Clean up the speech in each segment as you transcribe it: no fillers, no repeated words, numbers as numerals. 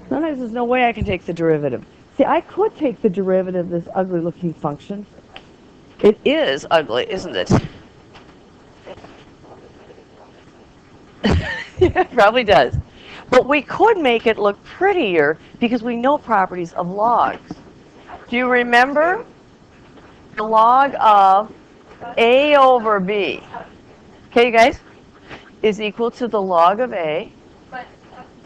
Sometimes there's no way I can take the derivative. See, I could take the derivative of this ugly looking function. It is ugly, isn't it? Yeah, it probably does. But we could make it look prettier because we know properties of logs. Do you remember the log of a over b? Okay, you guys, is equal to the log of a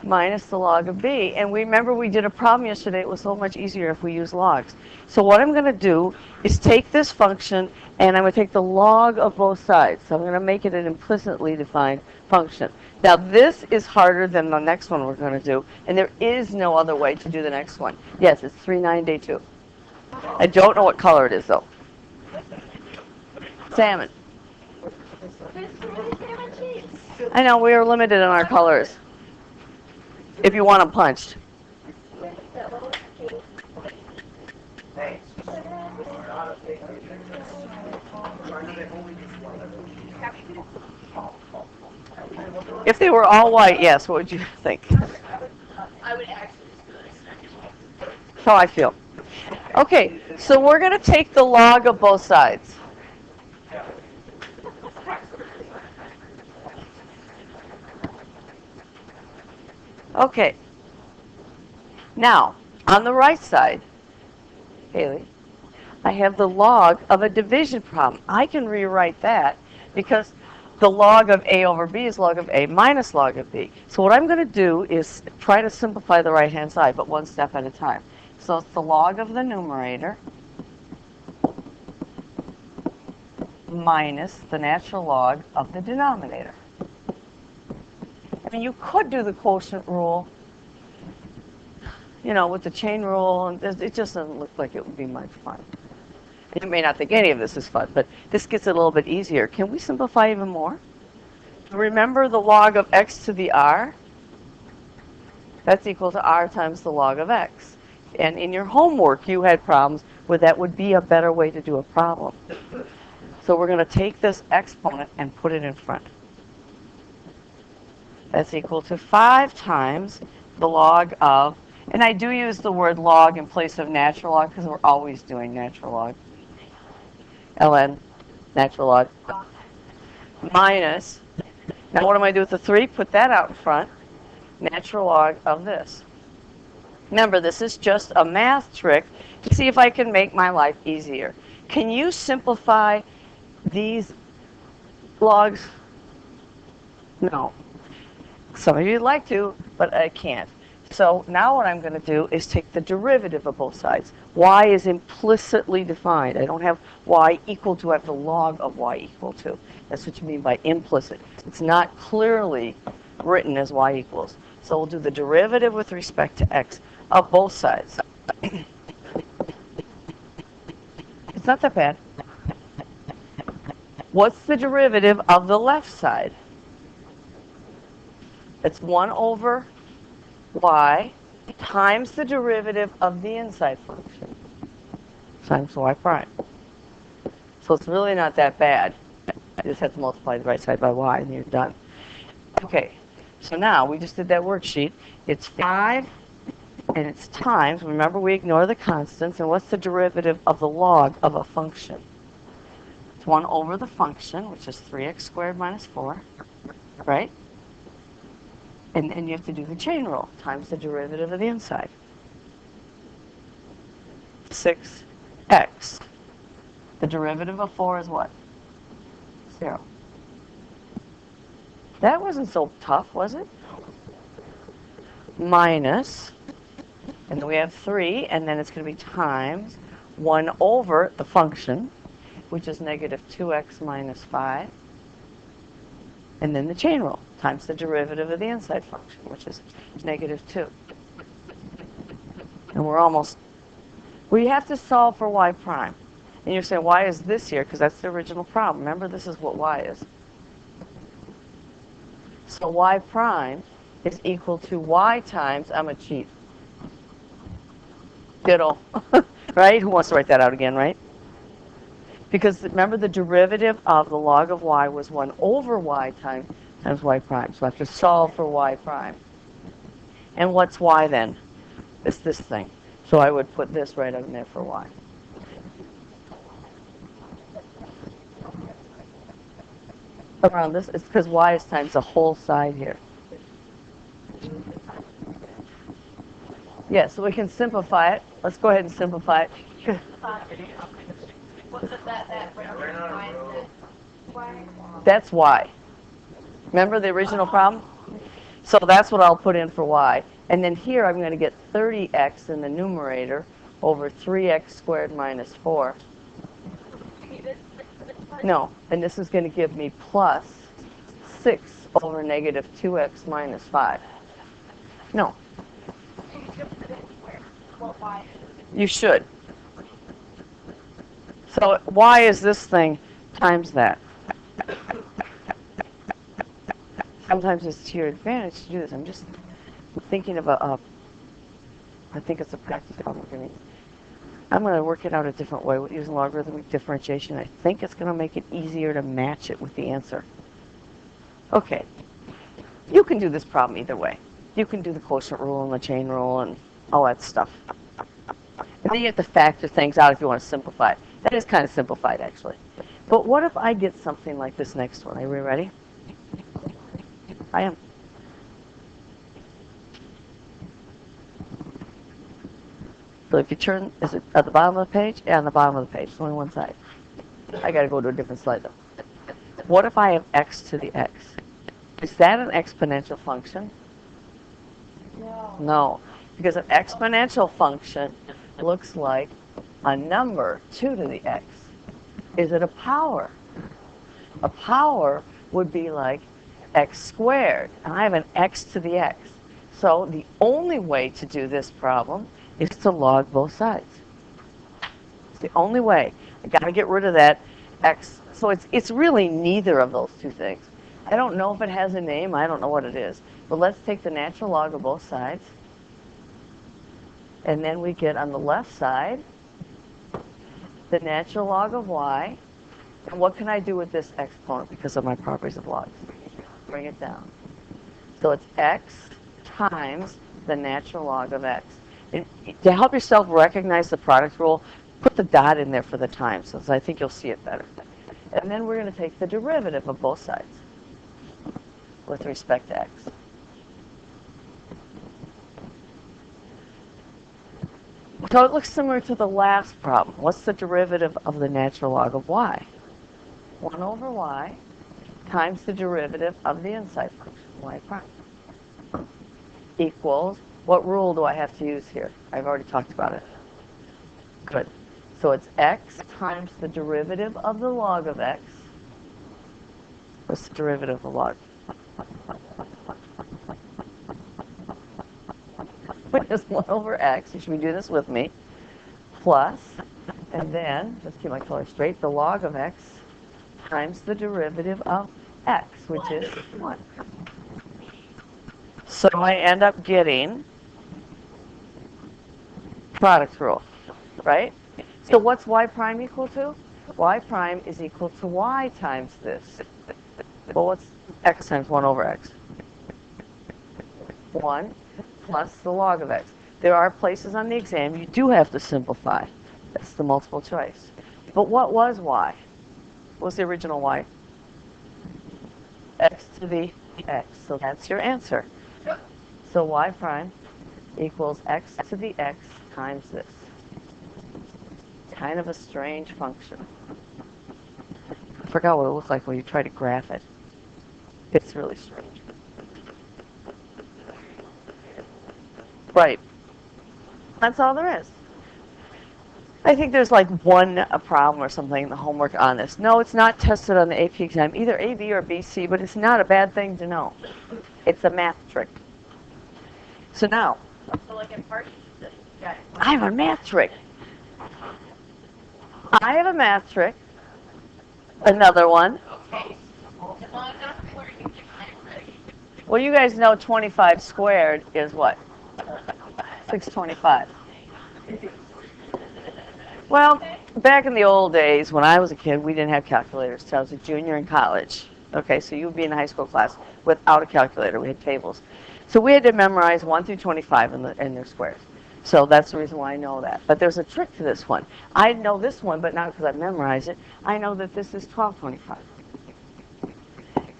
minus the log of b. And we remember we did a problem yesterday. It was so much easier if we use logs. So what I'm going to do is take this function and I'm going to take the log of both sides. So I'm going to make it an implicitly defined function. Now this is harder than the next one we're going to do, and there is no other way to do the next one. Yes, it's 3-9 day 2. I don't know what color it is though. Salmon. I know, we are limited in our colors. If you want them punched. If they were all white, yes, what would you think? I would actually just do this. That's how I feel. Okay, so we're going to take the log of both sides. Okay. Now, on the right side, Haley, I have the log of a division problem. I can rewrite that because the log of a over b is log of a minus log of b. So what I'm going to do is try to simplify the right-hand side, but one step at a time. So it's the log of the numerator minus the natural log of the denominator. I mean, you could do the quotient rule, you know, with the chain rule, and it just doesn't look like it would be much fun. You may not think any of this is fun, but this gets it a little bit easier. Can we simplify even more? Remember the log of x to the r? That's equal to r times the log of x. And in your homework, you had problems where that would be a better way to do a problem. So we're going to take this exponent and put it in front. That's equal to 5 times the log of, and I do use the word log in place of natural log because we're always doing natural log. ln, natural log, minus, now what am I going to do with the 3? Put that out in front, natural log of this. Remember, this is just a math trick to see if I can make my life easier. Can you simplify these logs? No. Some of you'd like to, but I can't. So now what I'm going to do is take the derivative of both sides. Y is implicitly defined. I don't have y equal to, I have the log of y equal to. That's what you mean by implicit. It's not clearly written as y equals. So we'll do the derivative with respect to x of both sides. It's not that bad. What's the derivative of the left side? It's 1 over y times the derivative of the inside function times y prime. So it's really not that bad. I just have to multiply the right side by y and you're done. Okay, so now we just did that worksheet. It's 5 and it's times. Remember, we ignore the constants. And what's the derivative of the log of a function? It's 1 over the function, which is 3x squared minus 4, right? And then you have to do the chain rule times the derivative of the inside. 6x. The derivative of 4 is what? 0. That wasn't so tough, was it? Minus, and then we have 3, and then it's going to be times 1 over the function, which is negative 2x minus 5, and then the chain rule times the derivative of the inside function, which is negative 2. And we're almost, we have to solve for y prime. And you're saying, why is this here? Because that's the original problem. Remember, this is what y is. So y prime is equal to y times, I'm a cheat. Diddle. Right? Who wants to write that out again, right? Because remember, the derivative of the log of y was 1 over y times y prime. So I have to solve for y prime. And what's y then? It's this thing. So I would put this right in there for y. Around this, it's because y is times the whole side here. Yeah, so we can simplify it. Let's go ahead and simplify it. What's that That's y. Remember the original problem? So that's what I'll put in for y. And then here I'm going to get 30x in the numerator over 3x squared minus 4. No, and this is going to give me plus 6 over negative 2x minus 5. No. You should. So y is this thing times that. Sometimes it's to your advantage to do this. I'm just thinking of I think it's a practice problem for me. I'm going to work it out a different way using logarithmic differentiation. I think it's going to make it easier to match it with the answer. Okay. You can do this problem either way. You can do the quotient rule and the chain rule and all that stuff. And then you have to factor things out if you want to simplify it. That is kind of simplified, actually. But what if I get something like this next one? Are we ready? I am. So if you turn, is it at the bottom of the page? Yeah, on the bottom of the page. It's only one side. I got to go to a different slide, though. What if I have x to the x? Is that an exponential function? No. No, because an exponential function looks like a number, 2 to the x. Is it a power? A power would be like x squared, and I have an x to the x. So the only way to do this problem is to log both sides. It's the only way. I got to get rid of that x. So it's really neither of those two things. I don't know if it has a name. I don't know what it is. But let's take the natural log of both sides. And then we get on the left side the natural log of y. And what can I do with this exponent because of my properties of logs? Bring it down. So it's x times the natural log of x. And to help yourself recognize the product rule, put the dot in there for the time, so I think you'll see it better. And then we're going to take the derivative of both sides with respect to x. So it looks similar to the last problem. What's the derivative of the natural log of y? 1 over y times the derivative of the inside function, y prime, equals, what rule do I have to use here? I've already talked about it. Good. So it's x times the derivative of the log of x. What's the derivative of the log? Minus 1 over x, you should be doing this with me, plus, and then, let's keep my color straight, the log of x times the derivative of x, which is 1. So I end up getting product rule, right? So what's y prime equal to? Y prime is equal to y times this. Well, what's x times 1 over x? 1 plus the log of x. There are places on the exam you do have to simplify. That's the multiple choice. But what was y? What was the original y? X to the x. So that's your answer. So y prime equals x to the x times this. Kind of a strange function. I forgot what it looked like when you try to graph it. It's really strange. Right. That's all there is. I think there's like one problem or something in the homework on this. No, it's not tested on the AP exam, either A, B, or BC, but it's not a bad thing to know. It's a math trick. So now, So like in part, yeah. I have a math trick. I have a math trick. Another one. Okay. Well, I'm not learning. Well, you guys know 25 squared is what? 625. Well, back in the old days, when I was a kid, we didn't have calculators till I was a junior in college. Okay, so you would be in a high school class without a calculator. We had tables. So we had to memorize 1 through 25 in their squares. So that's the reason why I know that. But there's a trick to this one. I know this one, but not because I memorized it. I know that this is 1225.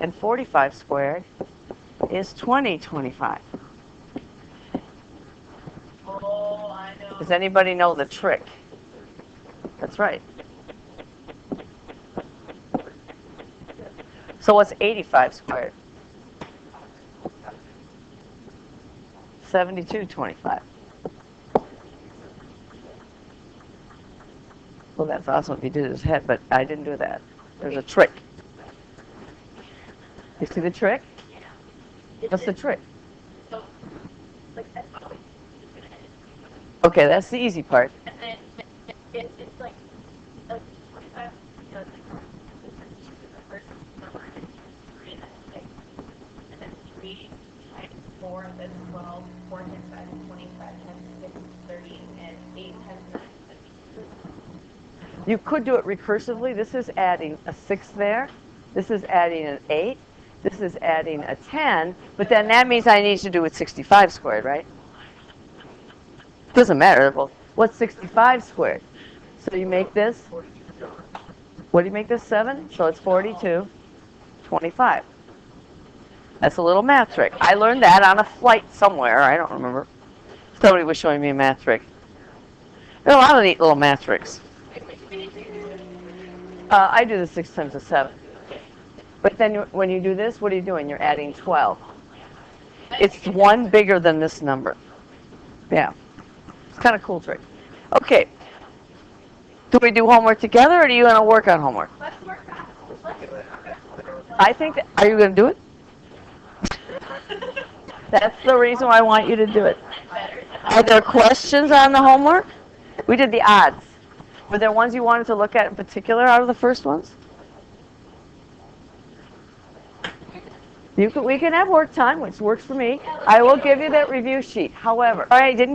And 45 squared is 2025. Oh, I know. Does anybody know the trick? That's right. So what's 85 squared? 7225. Well, that's awesome if you did his head, but I didn't do that. There's a trick. You see the trick? What's the trick? So, like, that's always Okay, that's the easy part. and then it's like 25 because the first number is 3 and that's 6. And then 3 times 4, that's 12. 4 times 5 is 25 times 6 is 30. And 8 times 9 is You could do it recursively. This is adding a 6 there. This is adding an 8. This is adding a 10. But then that means I need to do it 65 squared, right? Doesn't matter. Well, what's 65 squared? So you make this, what do you make this, 7? So it's 42, 25. That's a little math trick. I learned that on a flight somewhere. I don't remember. Somebody was showing me a math trick. There are a lot of neat little math tricks. I do the 6 times the 7. But then when you do this, what are you doing? You're adding 12. It's 1 bigger than this number. Yeah. It's kind of cool trick. Okay. Do we do homework together, or do you want to work on homework? Let's work on it. I think that, are you going to do it? That's the reason why I want you to do it. Are there questions on the homework? We did the odds. Were there ones you wanted to look at in particular out of the first ones? We can have work time, which works for me. I will give you that review sheet. However, I didn't get